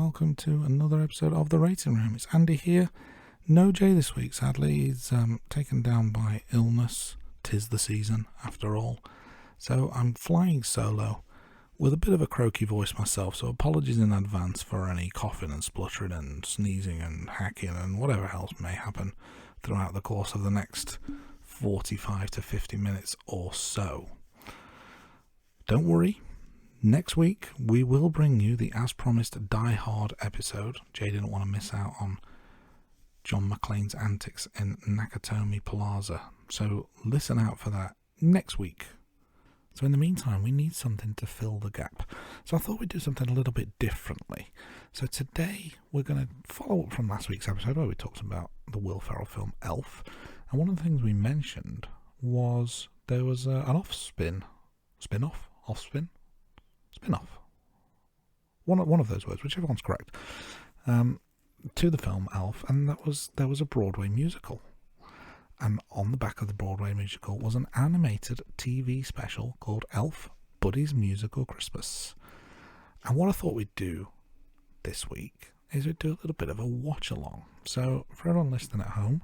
welcome to another episode of The Rating Room. It's Andy here. No Jay this week, sadly. He's taken down by illness. 'Tis the season, after all. So I'm flying solo with a bit of a croaky voice myself, so apologies in advance for any coughing and spluttering and sneezing and hacking and whatever else may happen throughout the course of the next 45 to 50 minutes or so. Don't worry. Next week, we will bring you the as promised Die Hard episode. Jay didn't want to miss out on John McClane's antics in Nakatomi Plaza. So listen out for that next week. So in the meantime, we need something to fill the gap. So I thought we'd do something a little bit differently. So today, we're going to follow up from last week's episode where we talked about the Will Ferrell film Elf. And one of the things we mentioned was there was an spin-off. One of those words, whichever one's correct, to the film Elf, and there was a Broadway musical. And on the back of the Broadway musical was an animated TV special called Elf, Buddy's Musical Christmas. And what I thought we'd do this week is we'd do a little bit of a watch-along. So for everyone listening at home,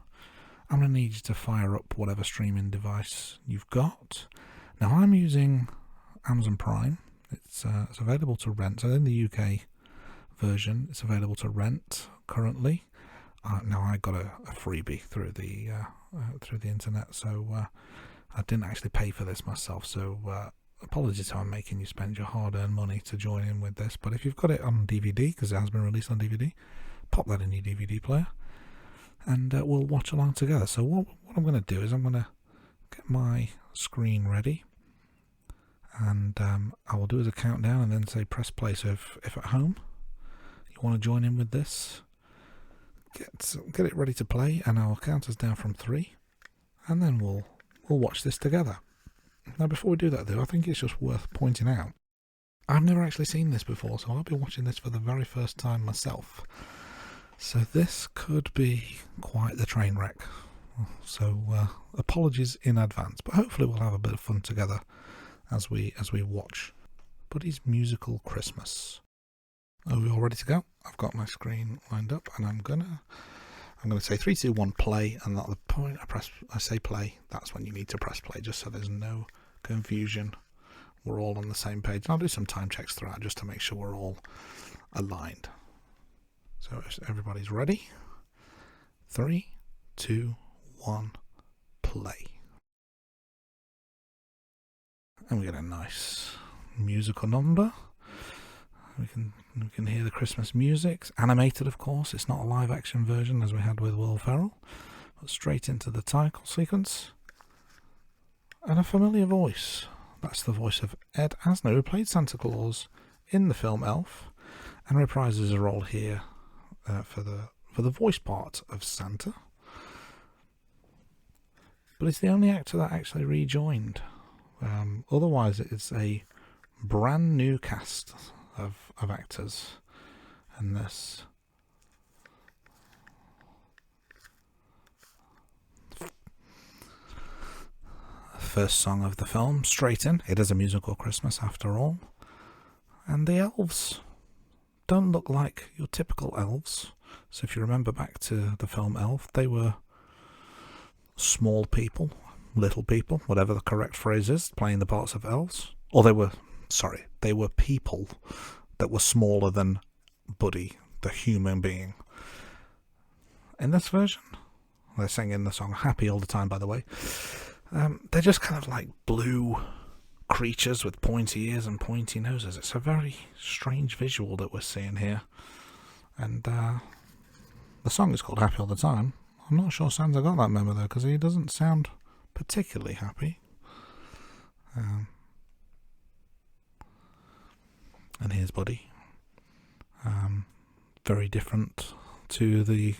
I'm going to need you to fire up whatever streaming device you've got. Now I'm using Amazon Prime. It's available to rent. So in the UK version, it's available to rent currently. Now I got a freebie through the internet, so I didn't actually pay for this myself. So apologies if I'm making you spend your hard-earned money to join in with this. But if you've got it on DVD, because it has been released on DVD, pop that in your DVD player, and we'll watch along together. So what I'm going to do is I'm going to get my screen ready. And I will do as a countdown and then say press play. So if at home you want to join in with this, get it ready to play, and I'll count us down from 3, and then we'll watch this together. Now before we do that though, I think it's just worth pointing out I've never actually seen this before, so I'll be watching this for the very first time myself. So this could be quite the train wreck. So apologies in advance, but hopefully we'll have a bit of fun together as we watch Buddy's Musical Christmas. Are we all ready to go? I've got my screen lined up, and I'm gonna say 3, 2, 1, play, and at the point I say play, that's when you need to press play, just so there's no confusion. We're all on the same page. And I'll do some time checks throughout just to make sure we're all aligned. So if everybody's ready, 3, 2, 1, play. And we get a nice musical number. We can hear the Christmas music. It's animated, of course. It's not a live action version as we had with Will Ferrell. But straight into the title sequence. And a familiar voice. That's the voice of Ed Asner, who played Santa Claus in the film Elf, and reprises a role here for the voice part of Santa. But it's the only actor that actually rejoined. Otherwise, it's a brand new cast of actors in this. First song of the film, straight in. It is a musical Christmas after all. And the elves don't look like your typical elves. So if you remember back to the film Elf, they were small people, little people, whatever the correct phrase is, playing the parts of elves. Or they were people that were smaller than Buddy, the human being. In this version, they're singing the song Happy all the time, by the way. They're just kind of like blue creatures with pointy ears and pointy noses. It's a very strange visual that we're seeing here. And the song is called Happy All the Time. I'm not sure Santa got that memo though, because he doesn't sound particularly happy. And here's Buddy. Very different to the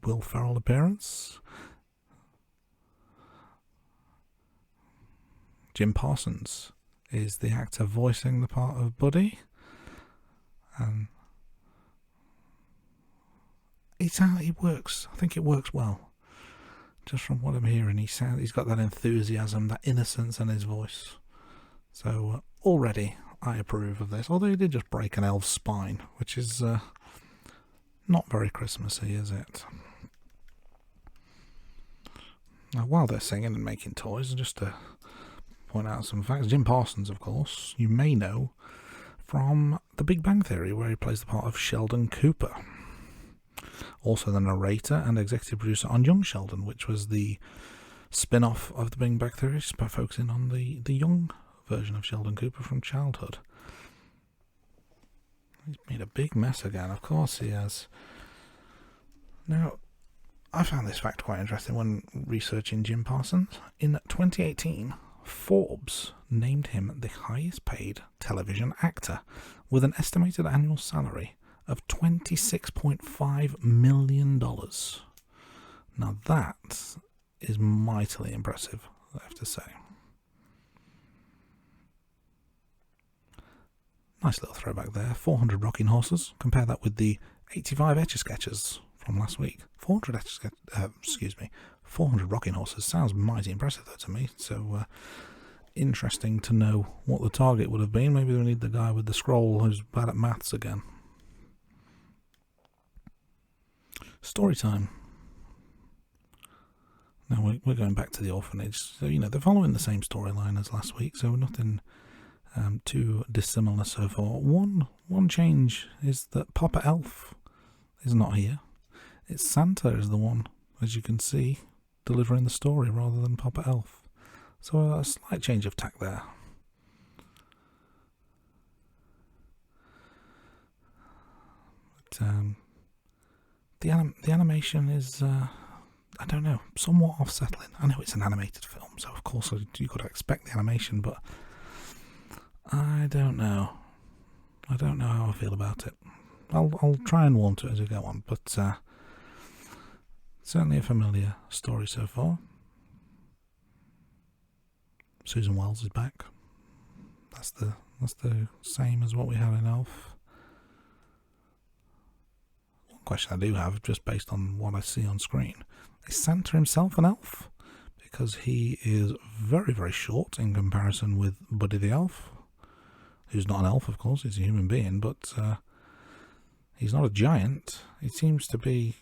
Will Ferrell appearance. Jim Parsons is the actor voicing the part of Buddy. He works. I think it works well. Just from what I'm hearing, he's got that enthusiasm, that innocence in his voice. So already I approve of this. Although he did just break an elf's spine, which is not very Christmassy, is it? Now, while they're singing and making toys, just to point out some facts, Jim Parsons, of course, you may know from The Big Bang Theory, where he plays the part of Sheldon Cooper. Also the narrator and executive producer on Young Sheldon, which was the spin-off of The Big Bang Theory, focusing on the young version of Sheldon Cooper from childhood. He's made a big mess again, of course he has. Now, I found this fact quite interesting when researching Jim Parsons. In 2018, Forbes named him the highest paid television actor with an estimated annual salary of $26.5 million. Now that is mightily impressive, I have to say. Nice little throwback there. 400 rocking horses. Compare that with the 85 Etch-a-Sketches from last week. 400 rocking horses sounds mighty impressive though to me. So interesting to know what the target would have been. Maybe we need the guy with the scroll who's bad at maths again. Story time. Now we're going back to the orphanage. So, they're following the same storyline as last week, so nothing too dissimilar so far. One change is that Papa Elf is not here. It's Santa is the one, as you can see, delivering the story rather than Papa Elf. So a slight change of tack there. But the animation is, I don't know, somewhat off-settling. I know it's an animated film, so of course you've got to expect the animation, but I don't know. I don't know how I feel about it. I'll try and warm to it as we go on, but certainly a familiar story so far. Susan Wells is back. That's the same as what we have in Elf. One question I do have, just based on what I see on screen, is Santa himself an elf? Because he is very, very short in comparison with Buddy the Elf, who's not an elf, of course, he's a human being, but he's not a giant. He seems to be,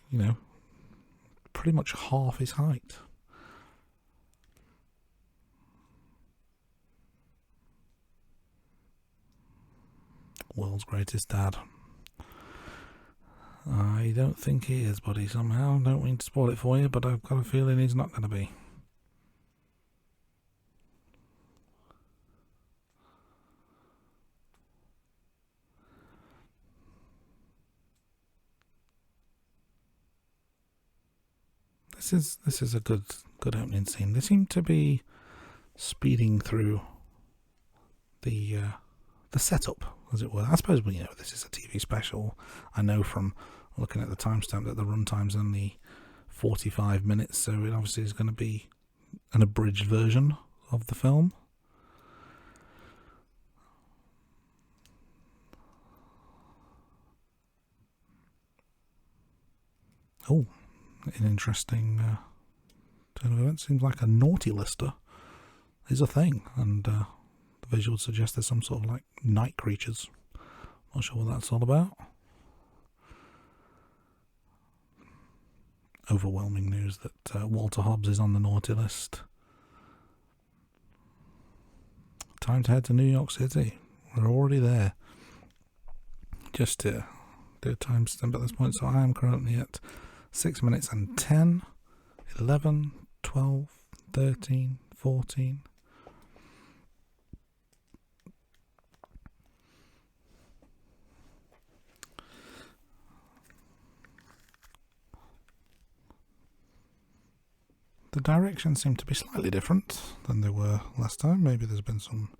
pretty much half his height. World's greatest dad. I don't think he is, Buddy, somehow. Don't mean to spoil it for you, but I've got a feeling he's not going to be. This is a good opening scene. They seem to be speeding through the setup, as it were. I suppose this is a TV special. I know from looking at the timestamp that the runtime's only 45 minutes, so it obviously is going to be an abridged version of the film. Oh, an interesting turn of events. Seems like a naughty lister is a thing, and the visuals suggest there's some sort of night creatures. Not sure what that's all about. Overwhelming news that Walter Hobbs is on the naughty list. Time to head to New York City. We're already there. Just to do a timestamp at this point, so I am currently at 6 minutes and 10, 11, 12, 13, 14. The directions seem to be slightly different than they were last time. Maybe there's been some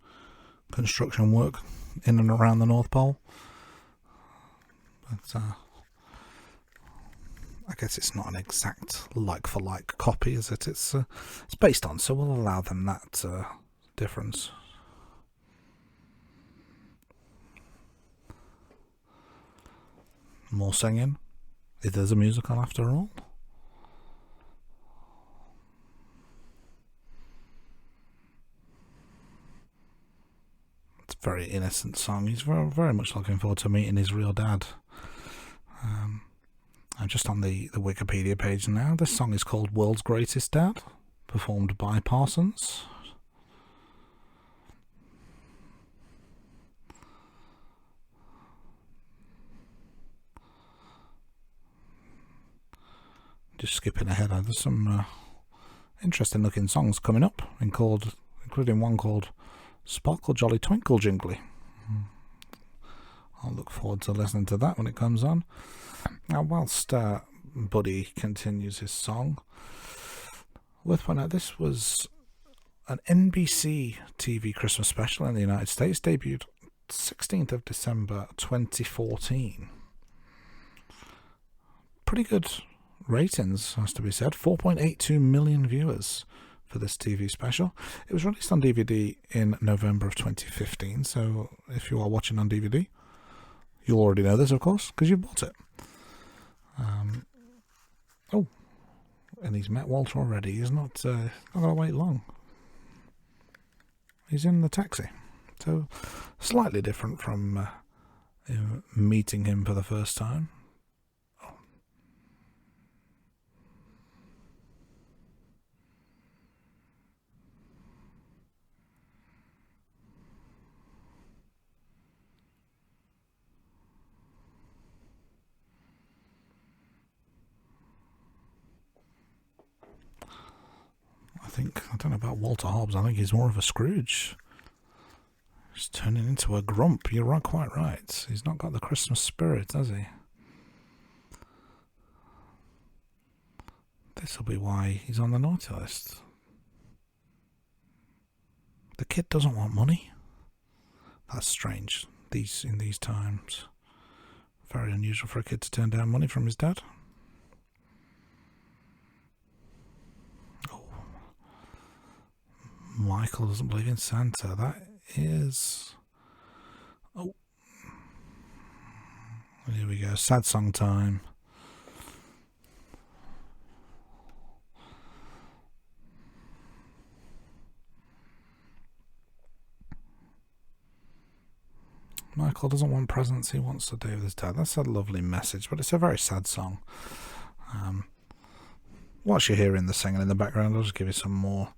construction work in and around the North Pole. But I guess it's not an exact like-for-like copy, is it? It's based on, so we'll allow them that difference. More singing. It is a musical after all. It's very innocent song. He's very, very much looking forward to meeting his real dad. I'm just on the Wikipedia page now. This song is called World's Greatest Dad, performed by Parsons. Just skipping ahead, there's some interesting looking songs coming up, including one called Sparkle Jolly Twinkle Jingly. I'll look forward to listening to that when it comes on. Now, whilst Buddy continues his song, worth pointing out, this was an NBC TV Christmas special in the United States, debuted 16th of December 2014. Pretty good ratings, has to be said. 4.82 million viewers for this TV special. It was released on DVD in November of 2015, so if you are watching on DVD, you'll already know this, of course, because you bought it. And he's met Walter already. He's not going to wait long. He's in the taxi. So, slightly different from meeting him for the first time. I don't know about Walter Hobbs, I think he's more of a Scrooge. He's turning into a grump. You're quite right. He's not got the Christmas spirit, has he? This will be why he's on the naughty list. The kid doesn't want money. That's strange in these times. Very unusual for a kid to turn down money from his dad. Michael doesn't believe in Santa. That is... Oh. Here we go. Sad song time. Michael doesn't want presents. He wants to do with his dad. That's a lovely message, but it's a very sad song. Whilst you're hearing the singing in the background, I'll just give you some more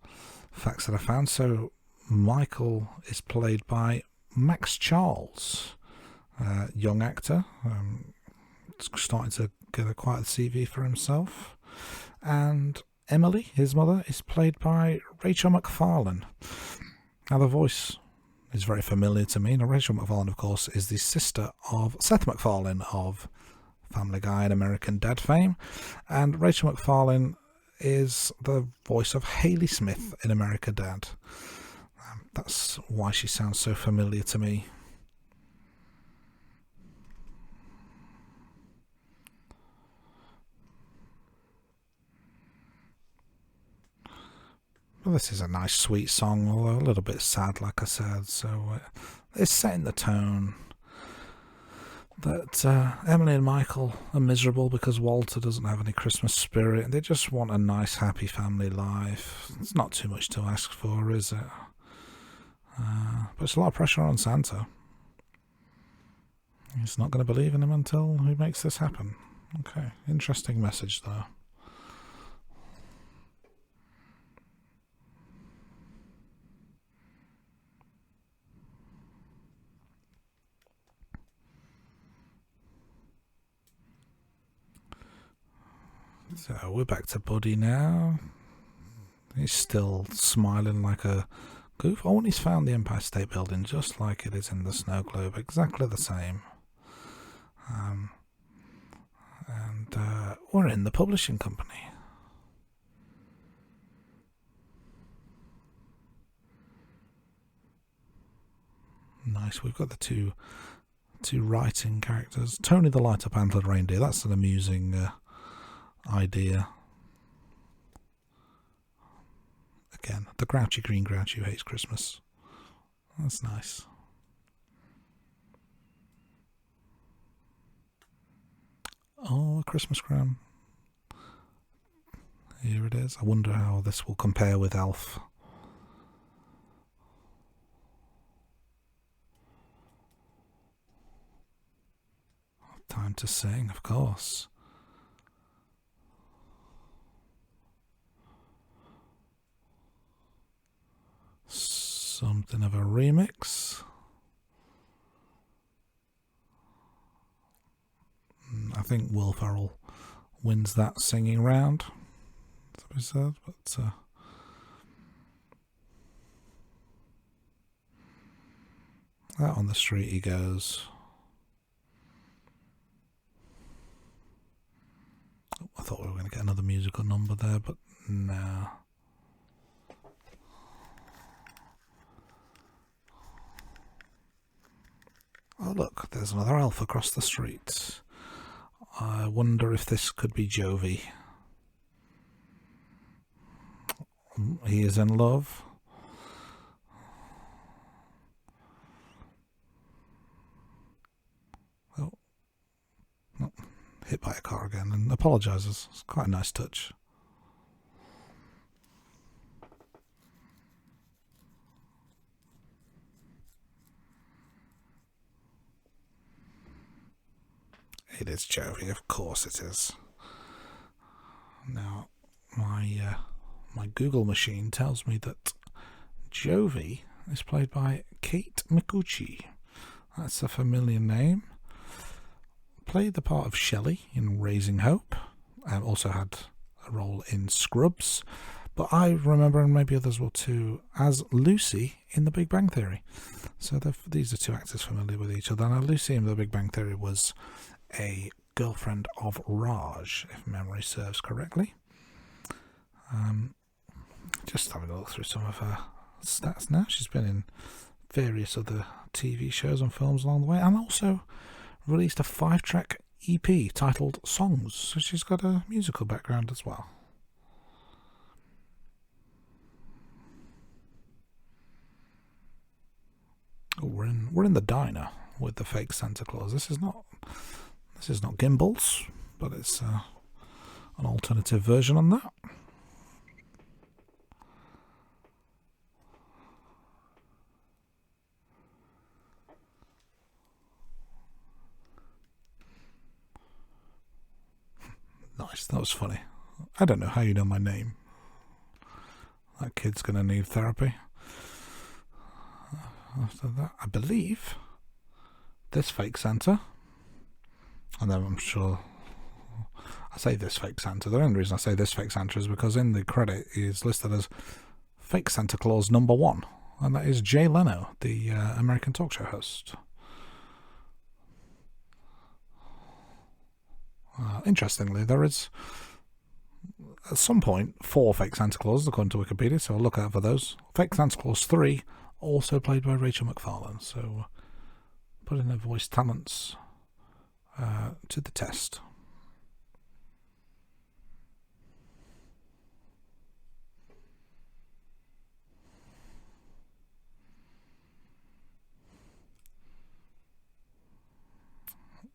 facts that I found. So Michael is played by Max Charles, young actor, starting to get quite a CV for himself. And Emily, his mother, is played by Rachel McFarlane. Now the voice is very familiar to me. Now Rachel McFarlane, of course, is the sister of Seth MacFarlane of Family Guy and American Dad fame, and Rachel McFarlane is the voice of Hayley Smith in American Dad. That's why she sounds so familiar to me. Well, this is a nice sweet song, although a little bit sad, like I said, so it's setting the tone that Emily and Michael are miserable because Walter doesn't have any Christmas spirit, and they just want a nice, happy family life. It's not too much to ask for, is it? But it's a lot of pressure on Santa. He's not going to believe in him until he makes this happen. Okay, interesting message there. So we're back to Buddy now. He's still smiling like a goof. Oh, and he's found the Empire State Building just like it is in the snow globe, exactly the same. And we're in the publishing company. Nice. We've got the two writing characters. Tony the Light Up Antlered Reindeer. That's an amusing idea. Again, the grouchy green grouch who hates Christmas. That's nice. Oh, a Christmas gram. Here it is. I wonder how this will compare with Elf. Time to sing, of course. Something of a remix. I think Will Ferrell wins that singing round, as we said, but out on the street he goes. Oh, I thought we were going to get another musical number there, but no. Oh look, there's another elf across the street. I wonder if this could be Jovi. He is in love. Oh, no. Hit by a car again and apologises. It's quite a nice touch. It is Jovi, of course it is. Now, my Google machine tells me that Jovi is played by Kate Micucci. That's a familiar name. Played the part of Shelley in Raising Hope. Also had a role in Scrubs. But I remember, and maybe others will too, as Lucy in The Big Bang Theory. So these are two actors familiar with each other. Now, Lucy in The Big Bang Theory was a girlfriend of Raj, if memory serves correctly. Just having a look through some of her stats now. She's been in various other TV shows and films along the way, and also released a 5-track EP titled Songs, so she's got a musical background as well. Oh, we're in the diner with the fake Santa Claus. This is not Gimbals, but it's an alternative version on that. Nice, that was funny. I don't know how you know my name. That kid's going to need therapy. After that, I believe this fake Santa, and then I'm sure I say this fake Santa. The only reason I say this fake Santa is because in the credit he is listed as fake Santa Claus #1, and that is Jay Leno, the American talk show host. Interestingly, there is at some point 4 fake Santa Clauses according to Wikipedia, so I'll look out for those. Fake Santa Claus 3, also played by Rachel McFarlane, so putting their voice talents to the test.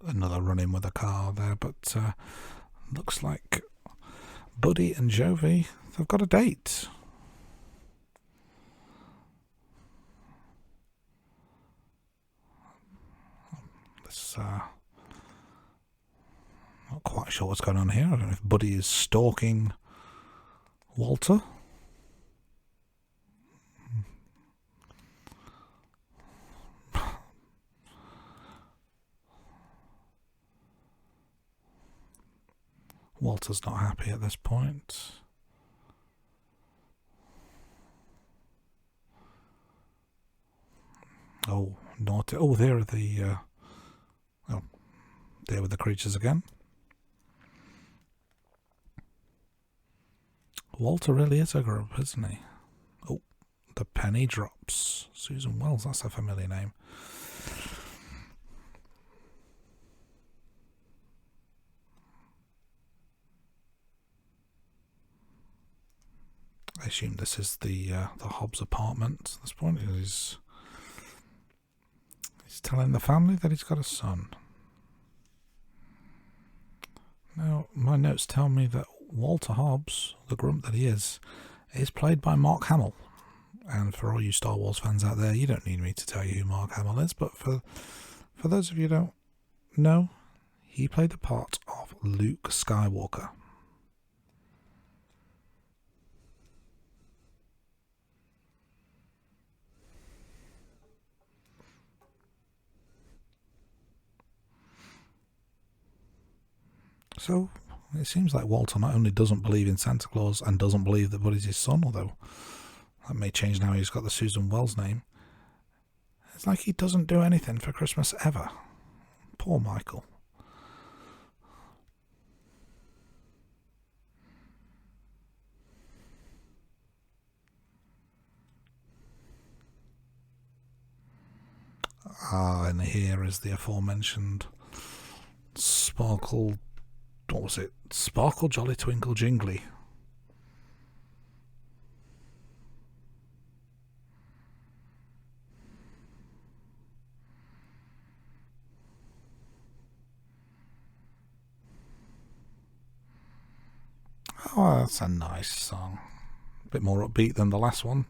Another run-in with a car there, but looks like Buddy and Jovi, they've got a date. This not quite sure what's going on here. I don't know if Buddy is stalking Walter. Walter's not happy at this point. Oh, naughty. Oh, there are the... there were the creatures again. Walter really is a grub, isn't he? Oh, the penny drops. Susan Wells, that's a familiar name. I assume this is the Hobbs apartment at this point. He's telling the family that he's got a son. Now, my notes tell me that Walter Hobbs, the grump that he is played by Mark Hamill. And for all you Star Wars fans out there, you don't need me to tell you who Mark Hamill is, but for those of you who don't know, He played the part of Luke Skywalker. So it seems like Walter not only doesn't believe in Santa Claus and doesn't believe that Buddy's his son, although that may change now he's got the Susan Wells name. It's like he doesn't do anything for Christmas ever. Poor Michael. And here is the aforementioned Sparkle. What was it? Sparkle Jolly Twinkle Jingly. Oh, that's a nice song. A bit more upbeat than the last one.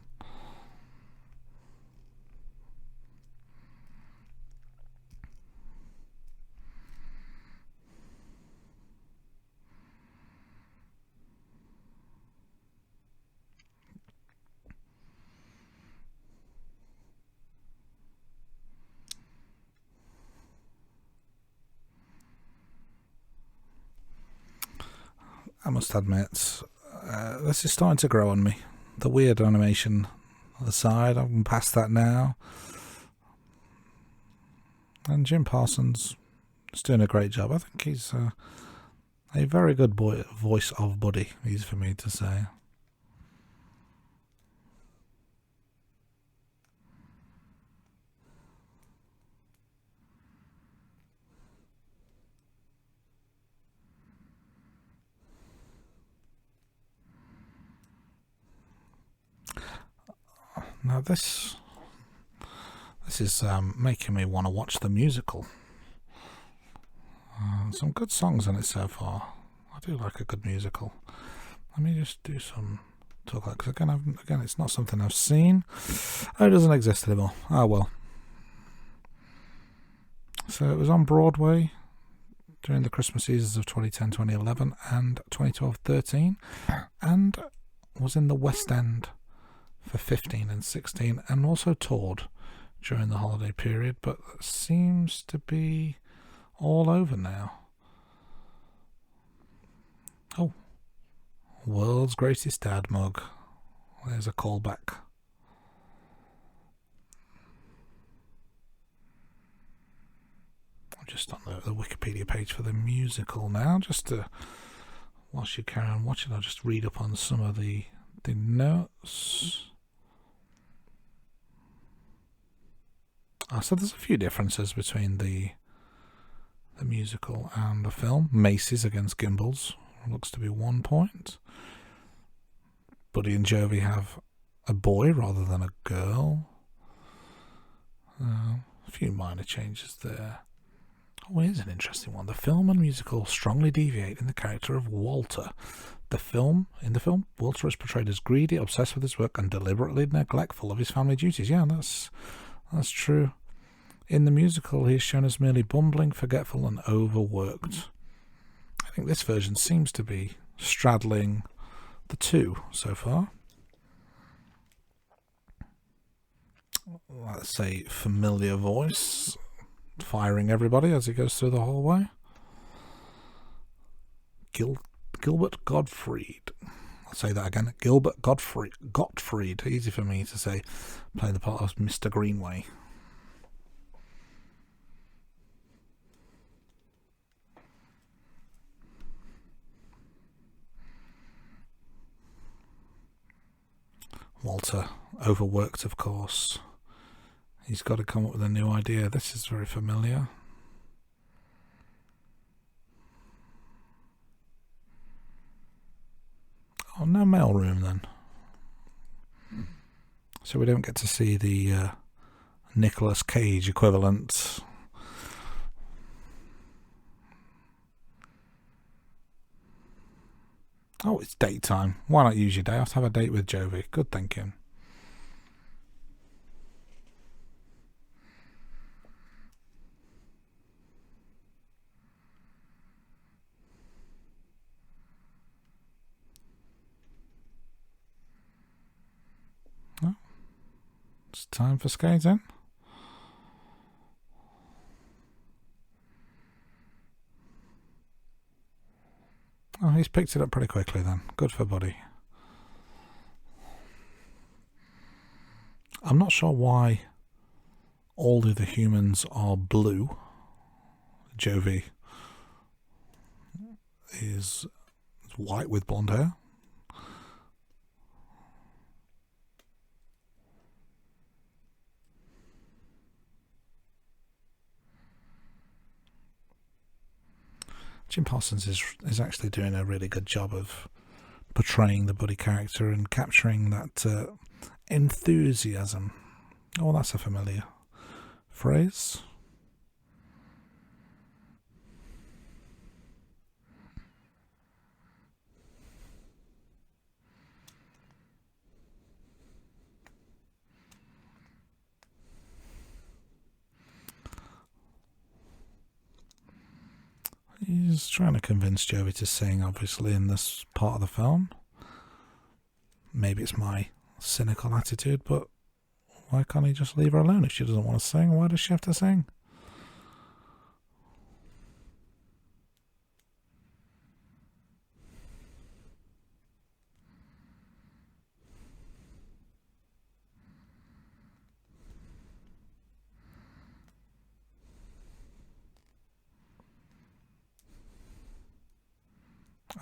I must admit, this is starting to grow on me. The weird animation aside, I'm past that now. And Jim Parsons is doing a great job. I think he's a very good voice of Buddy, easy for me to say. Now this is making me want to watch the musical. Some good songs in it so far. I do like a good musical. Let me just do some talk because again, it's not something I've seen. Oh, it doesn't exist anymore. Oh well. So it was on Broadway during the Christmas seasons of 2010, 2011 and 2012-13 and was in the West End for 15 and 16 and also toured during the holiday period, but seems to be all over now. Oh, World's Greatest Dad mug. There's a callback. I'm just on the Wikipedia page for the musical now, just to, whilst you carry on watching, I'll just read up on some of the notes. So there's a few differences between the musical and the film. Macy's against Gimbals looks to be 1 point. Buddy and Jovi have a boy rather than a girl. A few minor changes there. Oh, here's an interesting one. The film and musical strongly deviate in the character of Walter. In the film, Walter is portrayed as greedy, obsessed with his work, and deliberately neglectful of his family duties. Yeah, that's true. In the musical, he is shown as merely bumbling, forgetful, and overworked. I think this version seems to be straddling the two so far. Let's say familiar voice, firing everybody as he goes through the hallway. Gilbert Gottfried. I'll say that again. Gilbert Gottfried. Easy for me to say. Playing the part of Mr. Greenway. Walter, overworked, of course. He's got to come up with a new idea. This is very familiar. Oh, no mailroom then. So we don't get to see the Nicolas Cage equivalent. Oh, it's date time. Why not use your day off to have a date with Jovi? Good thinking. It's time for skating. Oh, he's picked it up pretty quickly then. Good for Buddy. I'm not sure why all of the humans are blue. Jovi is white with blonde hair. Jim Parsons is actually doing a really good job of portraying the Buddy character and capturing that enthusiasm. Oh, that's a familiar phrase. He's trying to convince Jovi to sing, obviously, in this part of the film. Maybe it's my cynical attitude, but why can't he just leave her alone if she doesn't want to sing? Why does she have to sing?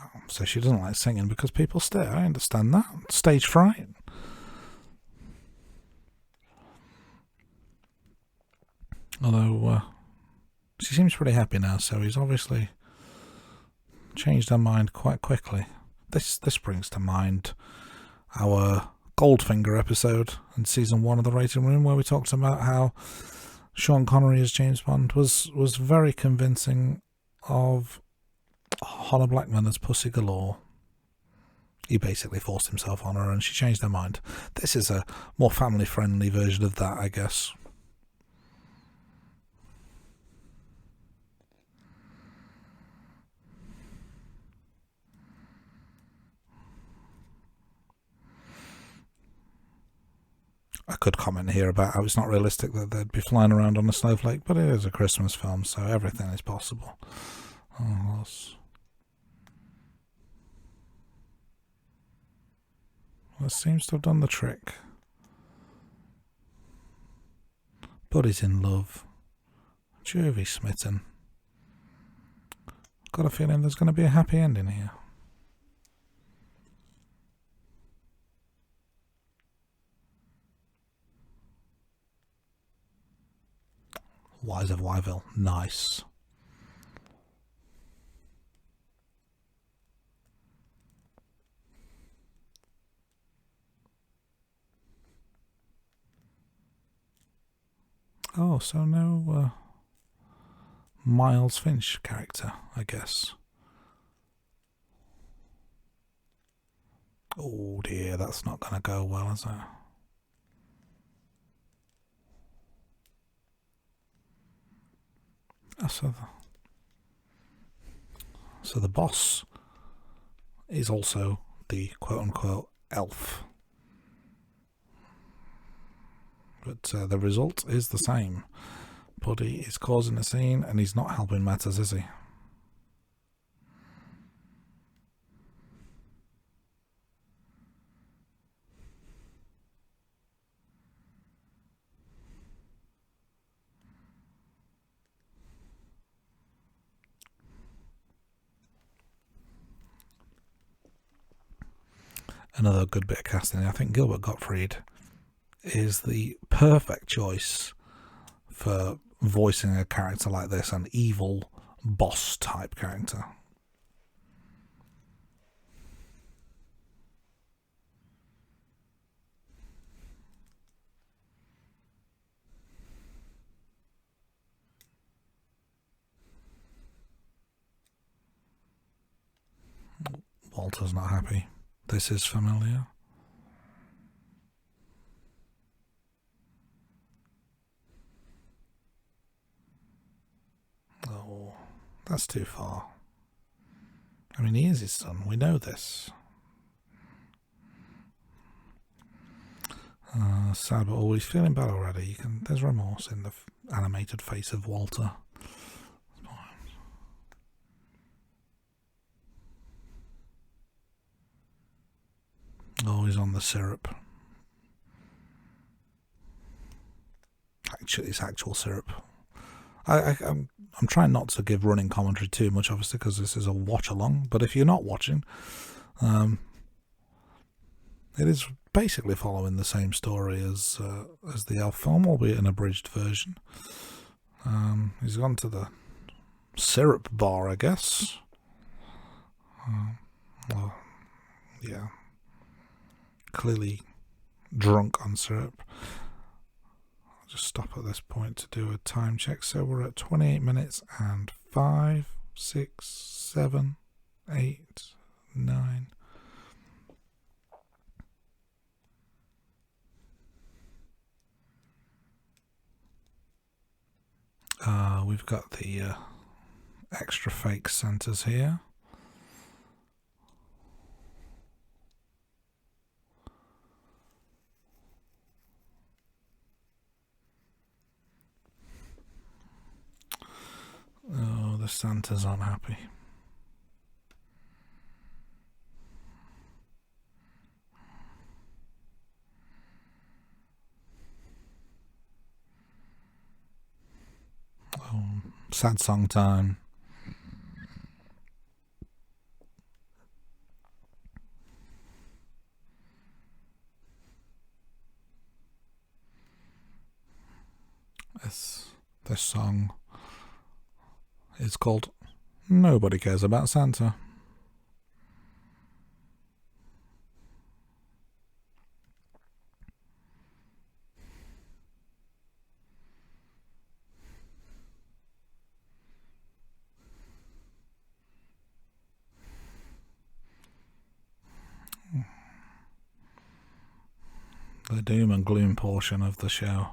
Oh, so she doesn't like singing because people stare. I understand that. Stage fright. Although she seems pretty happy now, so he's obviously changed her mind quite quickly. This brings to mind our Goldfinger episode in season 1 of the Rating Room, where we talked about how Sean Connery as James Bond was very convincing of Honor Blackman as Pussy Galore. He basically forced himself on her and she changed her mind. This is a more family-friendly version of that, I guess. I could comment here about how it's not realistic that they'd be flying around on a snowflake, but it is a Christmas film, so everything is possible. Oh, that seems to have done the trick. Buddy's in love. Jovi's smitten. Got a feeling there's going to be a happy ending here. Wise of Wyville. Nice. Oh, so no Miles Finch character, I guess. Oh dear, that's not going to go well, is it? Oh, so the boss is also the quote-unquote elf. But the result is the same. Buddy is causing a scene and he's not helping matters, is he? Another good bit of casting. I think Gilbert Gottfried is the perfect choice for voicing a character like this, an evil boss type character. Walter's not happy. This is familiar. Oh, that's too far. I mean, he is his son. We know this. Sad, but always feeling bad already. There's remorse in the animated face of Walter. Always on the syrup. Actually, it's actual syrup. I'm trying not to give running commentary too much, obviously, because this is a watch along. But if you're not watching, it is basically following the same story as the Elf film, albeit an abridged version. He's gone to the syrup bar, I guess. Well, yeah, clearly drunk on syrup. I'll just stop at this point to do a time check. So we're at 28 minutes and 5, 6, 7, 8, 9. We've got the extra fake Santas here. Oh, the Santas aren't happy. Oh, sad song time. This song is called Nobody Cares About Santa. The doom and gloom portion of the show.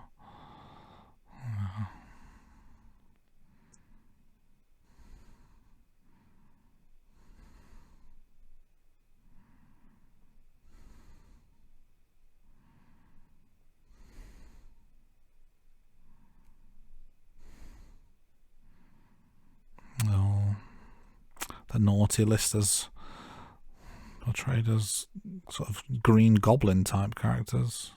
Oh, the naughty list is portrayed as sort of green goblin type characters.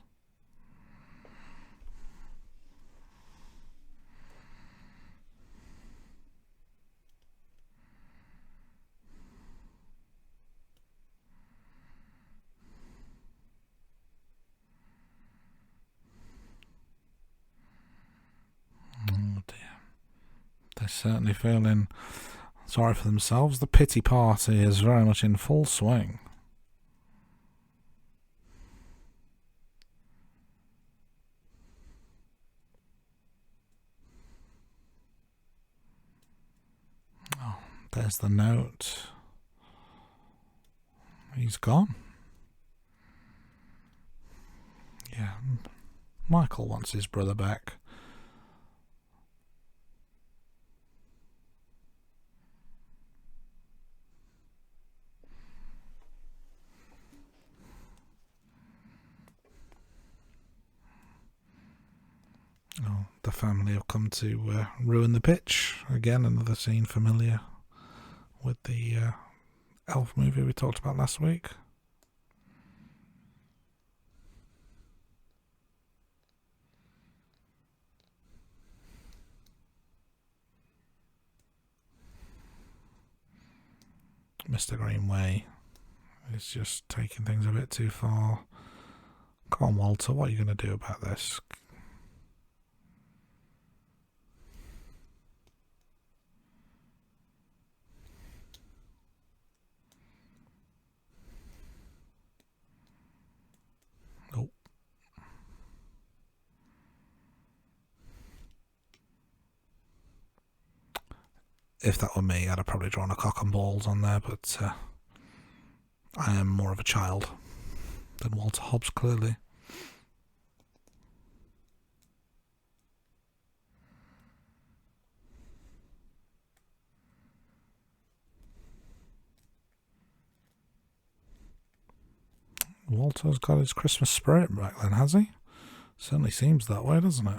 Oh dear. They're certainly feeling sorry for themselves. The pity party is very much in full swing. Oh, there's the note. He's gone. Yeah, Michael wants his brother back. Oh, the family have come to ruin the pitch. Again, another scene familiar with the Elf movie we talked about last week. Mr. Greenway is just taking things a bit too far. Come on, Walter, what are you going to do about this? Oh. If that were me, I'd have probably drawn a cock and balls on there, but I am more of a child than Walter Hobbs, clearly. Walter's got his Christmas spirit back then, has he? Certainly seems that way, doesn't it?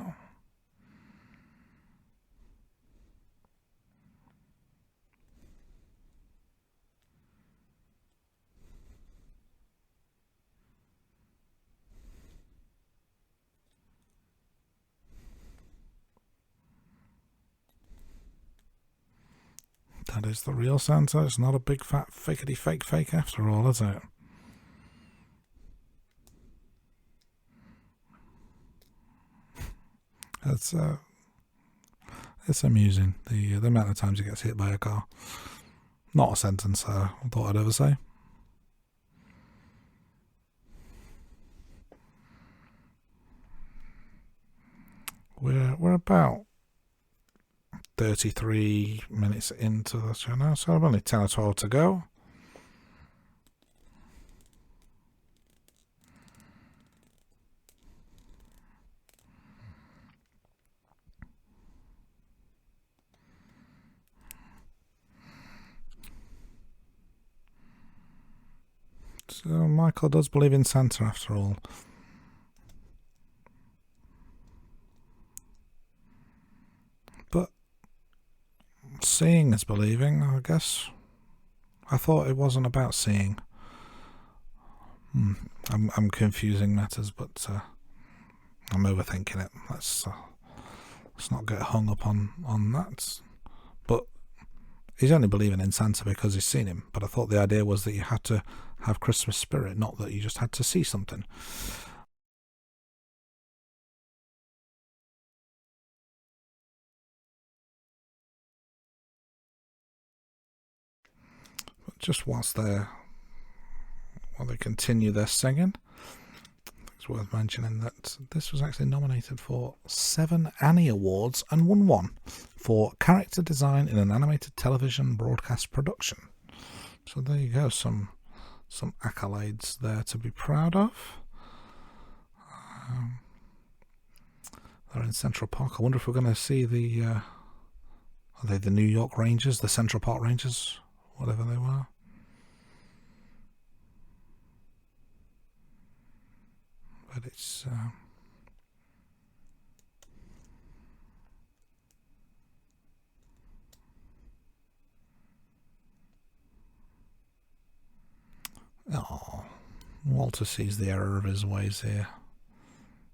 That is the real Santa. It's not a big fat fakety fake after all, is it? It's amusing the amount of times he gets hit by a car. Not a sentence I thought I'd ever say. We're about 33 minutes into the show now, so I've only 10 or 12 to go. So Michael does believe in Santa after all. But seeing is believing, I guess. I thought it wasn't about seeing. I'm confusing matters, but I'm overthinking it. Let's not get hung up on that. But he's only believing in Santa because he's seen him. But I thought the idea was that you had to have Christmas spirit, not that you just had to see something. But just while they continue their singing, it's worth mentioning that this was actually nominated for 7 Annie Awards and won 1 for character design in an animated television broadcast production. So there you go, some accolades there to be proud of. They're in Central Park. I wonder if we're going to see are they the New York Rangers, the Central Park Rangers, whatever they were. But it's Walter sees the error of his ways here.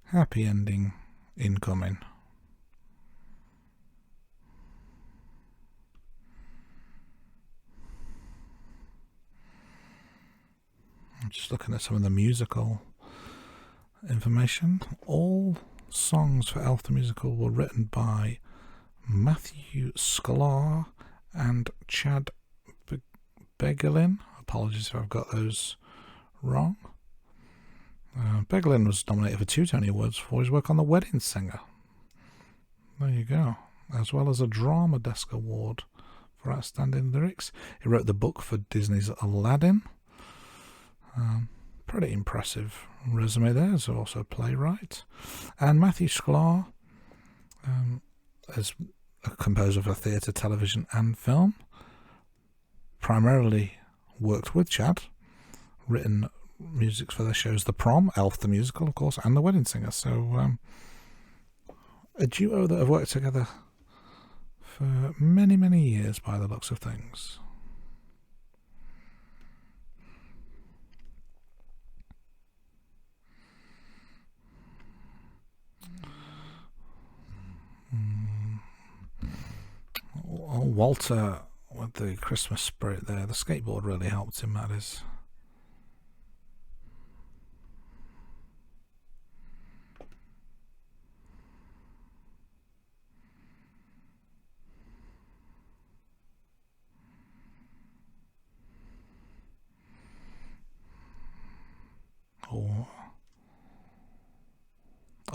Happy ending incoming. I'm just looking at some of the musical information. All songs for Elf the Musical were written by Matthew Sklar and Chad Begelin. Apologies if I've got those wrong. Begelin was nominated for 2 Tony Awards for his work on The Wedding Singer. There you go. As well as a Drama Desk Award for Outstanding Lyrics. He wrote the book for Disney's Aladdin. Pretty impressive resume there. He's also a playwright. And Matthew Sklar is a composer for theatre, television and film. Primarily worked with Chad. Written music for their shows The Prom, Elf the Musical, of course, and The Wedding Singer. So a duo that have worked together for many, many years by the looks of things. Oh, Walter with the Christmas spirit there. The skateboard really helped him, that is.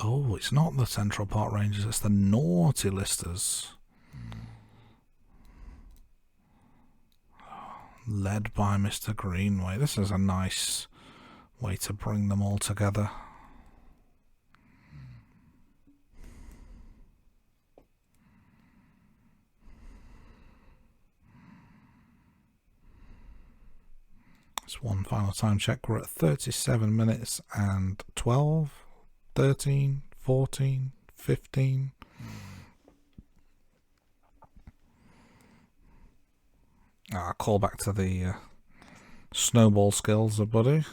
Oh, it's not the Central Park Rangers, it's the Naughty Listers. Led by Mr. Greenway. This is a nice way to bring them all together. That's one final time check. We're at 37 minutes and 12, 13, 14, 15. Call back to the snowball skills of Buddy.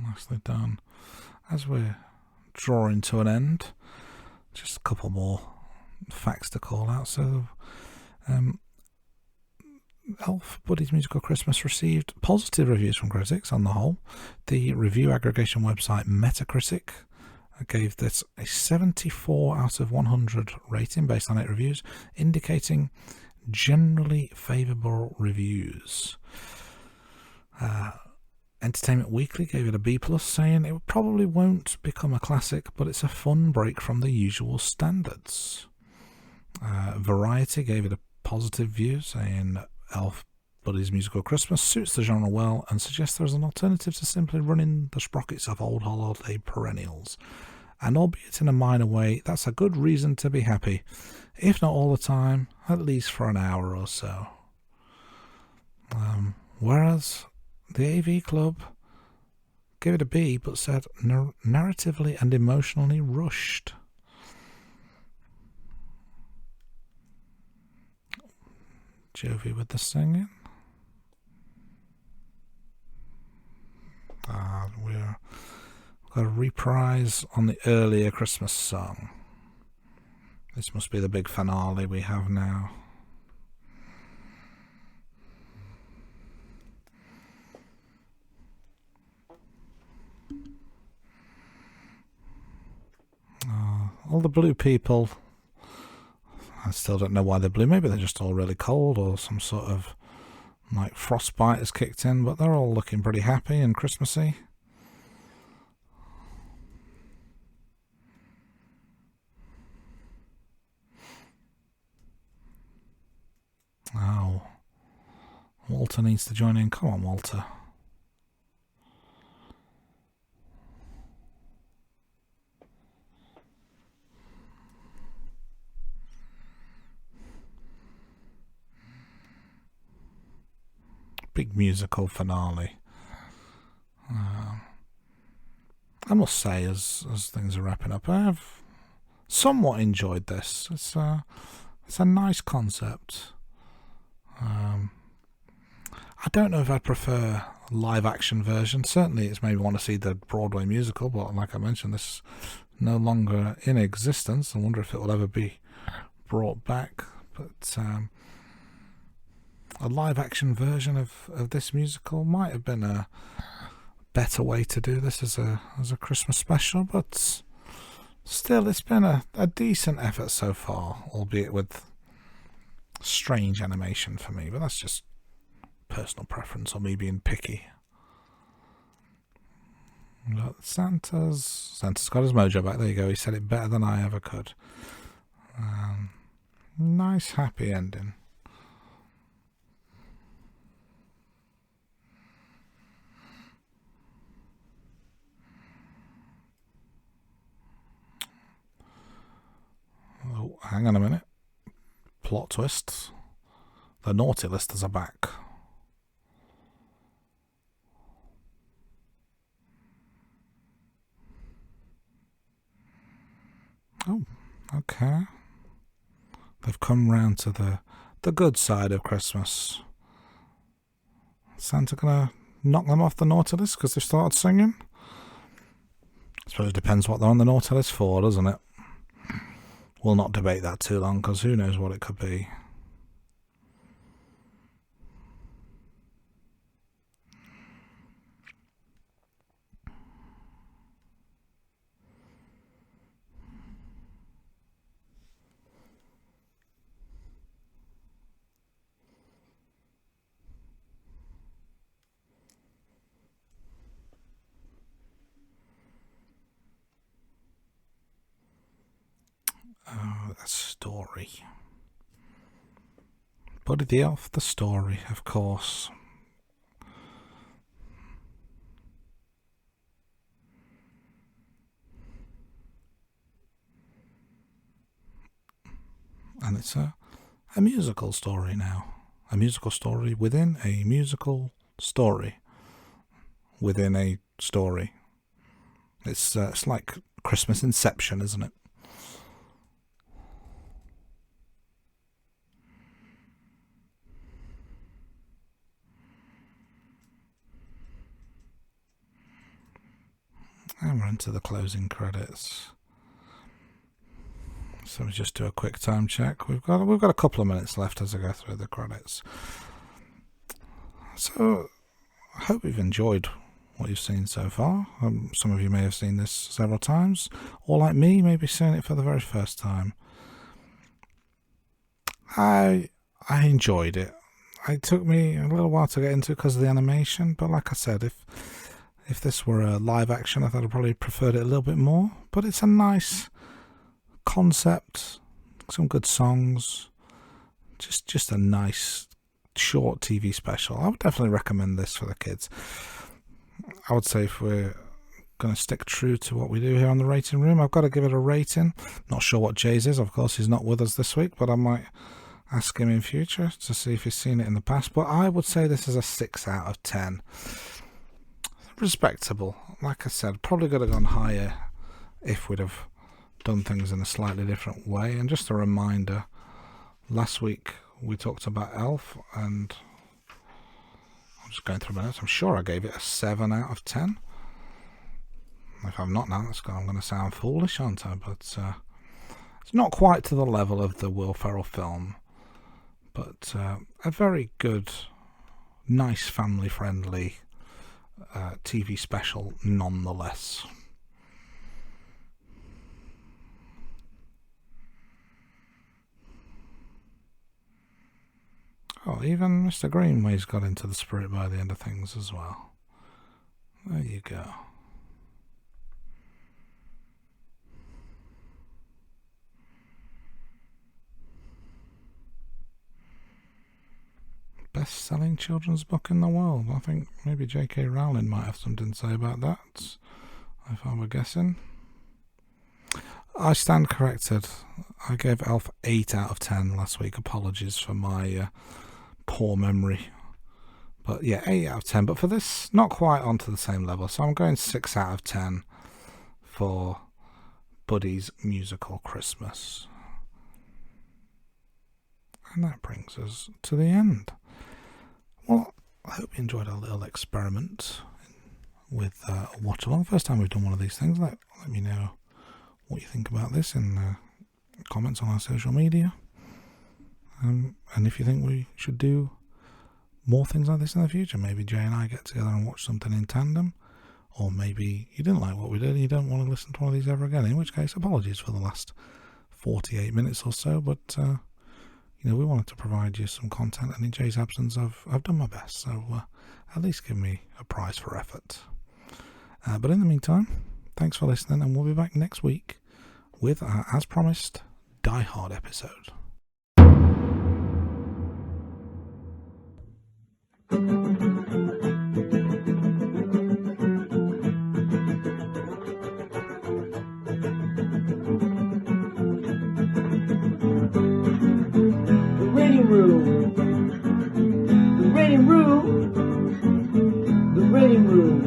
Nicely done. As we're drawing to an end, just a couple more facts to call out. So, Elf Buddy's Musical Christmas received positive reviews from critics on the whole. The review aggregation website Metacritic gave this a 74 out of 100 rating based on 8 reviews, indicating generally favourable reviews. Entertainment Weekly gave it a B+, saying it probably won't become a classic, but it's a fun break from the usual standards. Variety gave it a positive view, saying Elf Buddy's Musical Christmas suits the genre well and suggests there is an alternative to simply running the sprockets of old holiday perennials. And albeit in a minor way, that's a good reason to be happy, if not all the time, at least for an hour or so. Whereas the AV Club gave it a B, but said narratively and emotionally rushed. Jovi with the singing. We've got a reprise on the earlier Christmas song. This must be the big finale we have now. All the blue people, I still don't know why they're blue. Maybe they're just all really cold, or some sort of like frostbite has kicked in, but they're all looking pretty happy and Christmassy. Oh, Walter needs to join in. Come on, Walter. Big musical finale. I must say, as things are wrapping up, I have somewhat enjoyed this. It's a nice concept. I don't know if I'd prefer a live action version. Certainly it's made me want to see the Broadway musical, but like I mentioned, this is no longer in existence. I wonder if it will ever be brought back. But a live action version of this musical might have been a better way to do this as a Christmas special, but still it's been a decent effort so far, albeit with strange animation for me, but that's just personal preference or me being picky. But Santa's got his mojo back. There you go, he said it better than I ever could. Nice happy ending. Oh, hang on a minute. Plot twist. The naughty listers are back. Oh, okay. They've come round to the good side of Christmas. Santa gonna knock them off the naughty list because they've started singing? I suppose it depends what they're on the naughty list for, doesn't it? We'll not debate that too long, because who knows what it could be. Oh, the story. Buddy the Elf, the story, of course. And it's a musical story now. a musical story within a musical story within a story. It's like Christmas Inception, isn't it? And we're into the closing credits. So we just do a quick time check. We've got a couple of minutes left as I go through the credits. So I hope you've enjoyed what you've seen so far. Some of you may have seen this several times, or like me, maybe seeing it for the very first time. I enjoyed it. It took me a little while to get into because of the animation, but like I said, if this were a live action, I thought I'd probably preferred it a little bit more. But it's a nice concept, some good songs, just a nice short TV special. I would definitely recommend this for the kids. I would say if we're going to stick true to what we do here on the rating room, I've got to give it a rating. Not sure what Jay's is. Of course, he's not with us this week, but I might ask him in future to see if he's seen it in the past. But I would say this is a 6 out of 10. Respectable. Like I said, probably could have gone higher if we'd have done things in a slightly different way. And just a reminder, last week we talked about Elf, and I'm just going through my notes. I'm sure I gave it a 7 out of 10. If I'm not now, I'm going to sound foolish, aren't I? But it's not quite to the level of the Will Ferrell film, but a very good, nice, family-friendly TV special nonetheless. Oh, even Mr. Greenway's got into the spirit by the end of things as well. There you go. Best-selling children's book in the world. I think maybe J.K. Rowling might have something to say about that, if I were guessing. I stand corrected. I gave Elf 8 out of 10 last week. Apologies for my poor memory. But yeah, 8 out of 10. But for this, not quite onto the same level. So I'm going 6 out of 10 for Buddy's Musical Christmas. And that brings us to the end. Well, I hope you enjoyed our little experiment with Watchalong. First time we've done one of these things. Let me know what you think about this in the comments on our social media. And if you think we should do more things like this in the future, maybe Jay and I get together and watch something in tandem. Or maybe you didn't like what we did and you don't want to listen to one of these ever again. In which case, apologies for the last 48 minutes or so. But we wanted to provide you some content, and in Jay's absence, I've done my best. So at least give me a prize for effort. But in the meantime, thanks for listening, and we'll be back next week with our, as promised, Die Hard episode. The rain room.